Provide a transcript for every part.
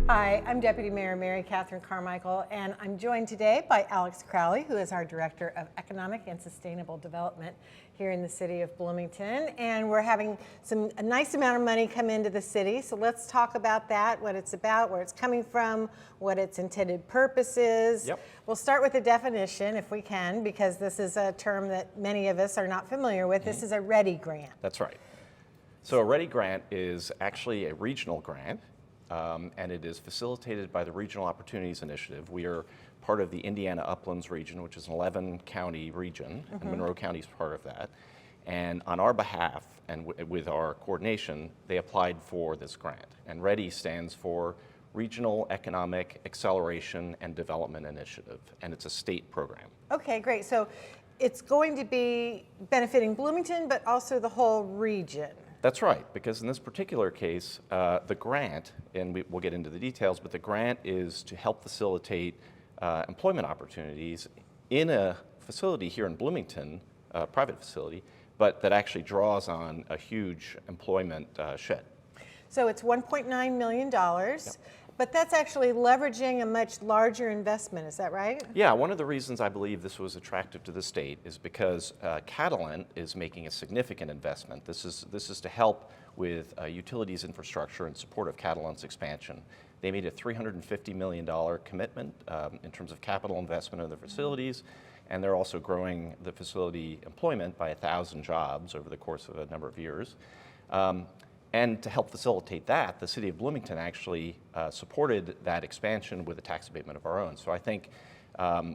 Hi, I'm Deputy Mayor Mary Catherine Carmichael, and I'm joined today by Alex Crowley, who is our Director of Economic and Sustainable Development here in the City of Bloomington. And we're having a nice amount of money come into the city, so let's talk about that, what it's about, where it's coming from, what its intended purpose is. Yep. We'll start with the definition, if we can, because this is a term that many of us are not familiar with. This is a READI grant. That's right. So a READI grant is actually a regional grant. And it is facilitated by the Regional Opportunities Initiative. We are part of the Indiana Uplands region, which is an 11-county region, and Monroe County is part of that. And on our behalf, and with our coordination, they applied for this grant. And READI stands for Regional Economic Acceleration and Development Initiative, and it's a state program. Okay, great. So it's going to be benefiting Bloomington, but also the whole region. That's right, because in this particular case, the grant, and we'll get into the details, but the grant is to help facilitate employment opportunities in a facility here in Bloomington, a private facility, but that actually draws on a huge employment shed. So it's $1.9 million, Yep. but that's actually leveraging a much larger investment, is that right? Yeah, one of the reasons I believe this was attractive to the state is because Catalent is making a significant investment. This is to help with utilities infrastructure in support of Catalent's expansion. They made a $350 million commitment in terms of capital investment in the facilities, and they're also growing the facility employment by 1,000 jobs over the course of a number of years. And to help facilitate that, the City of Bloomington actually supported that expansion with a tax abatement of our own. So I think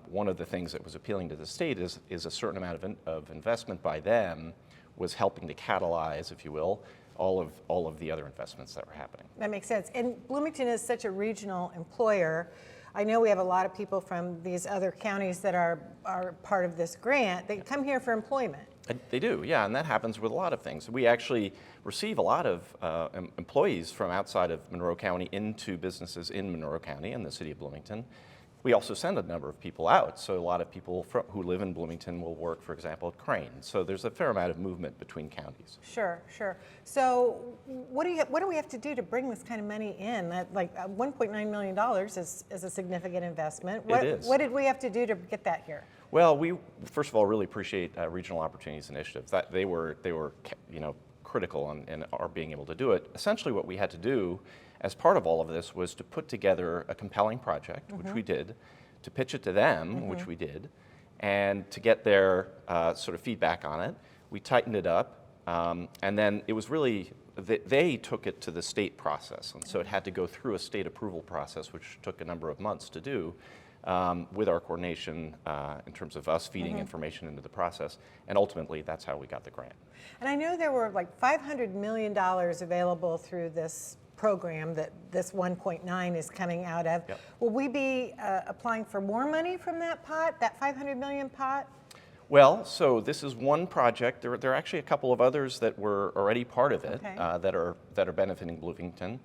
one of the things that was appealing to the state is a certain amount of investment by them was helping to catalyze, if you will, all of the other investments that were happening. That makes sense. And Bloomington is such a regional employer. I know we have a lot of people from these other counties that are part of this grant. They come here for employment. They do, yeah, and that happens with a lot of things. We actually receive a lot of employees from outside of Monroe County into businesses in Monroe County and the City of Bloomington. We also send a number of people out, so a lot of people who live in Bloomington will work, for example, at Greene. So there's a fair amount of movement between counties. Sure, sure. So what do we have to do to bring this kind of money in? Like $1.9 million is a significant investment. It is. What did we have to do to get that here? Well, we first of all really appreciate Regional Opportunities Initiative. That they were critical in our being able to do it. Essentially, what we had to do as part of all of this was to put together a compelling project, which we did, to pitch it to them, which we did, and to get their sort of feedback on it. We tightened it up, and then it was really, they took it to the state process, and so it had to go through a state approval process, which took a number of months to do. With our coordination in terms of us feeding information into the process, and ultimately that's how we got the grant. And I know there were like $500 million available through this program that this 1.9 is coming out of. Yep. Will we be applying for more money from that pot, that 500 million pot? Well, so this is one project. There are actually a couple of others that were already part of it, Okay. that are benefiting Bloomington.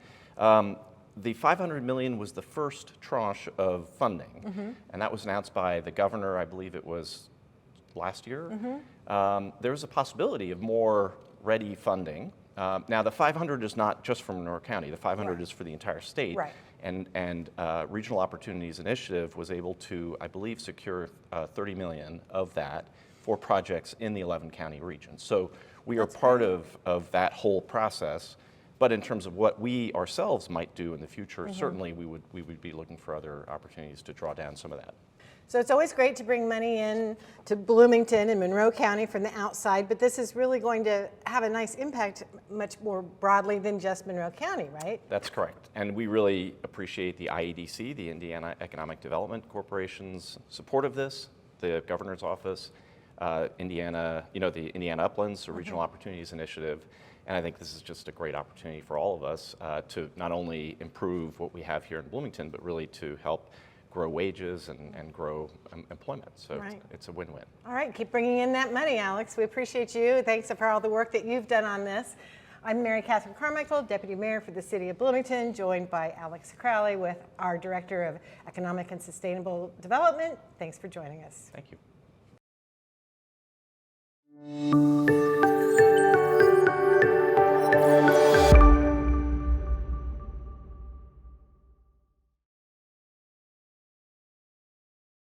The $500 million was the first tranche of funding, and that was announced by the governor, I believe it was last year. There was a possibility of more READI funding. Now, the 500 is not just for Monroe County. The 500 is for the entire state. Right. And Regional Opportunities Initiative was able to, I believe, secure 30 million of that for projects in the 11-county region. So we are part of that whole process. But in terms of what we ourselves might do in the future, certainly we would be looking for other opportunities to draw down some of that. So it's always great to bring money in to Bloomington and Monroe County from the outside, but this is really going to have a nice impact much more broadly than just Monroe County, right? That's correct. And we really appreciate the IEDC, the Indiana Economic Development Corporation's support of this, the governor's office, Indiana, the Indiana Uplands, the Regional Opportunities Initiative. And I think this is just a great opportunity for all of us to not only improve what we have here in Bloomington, but really to help grow wages and grow employment. So Right. it's a win-win. All right, keep bringing in that money, Alex. We appreciate you. Thanks for all the work that you've done on this. I'm Mary Catherine Carmichael, Deputy Mayor for the City of Bloomington, joined by Alex Crowley with our Director of Economic and Sustainable Development. Thanks for joining us. Thank you.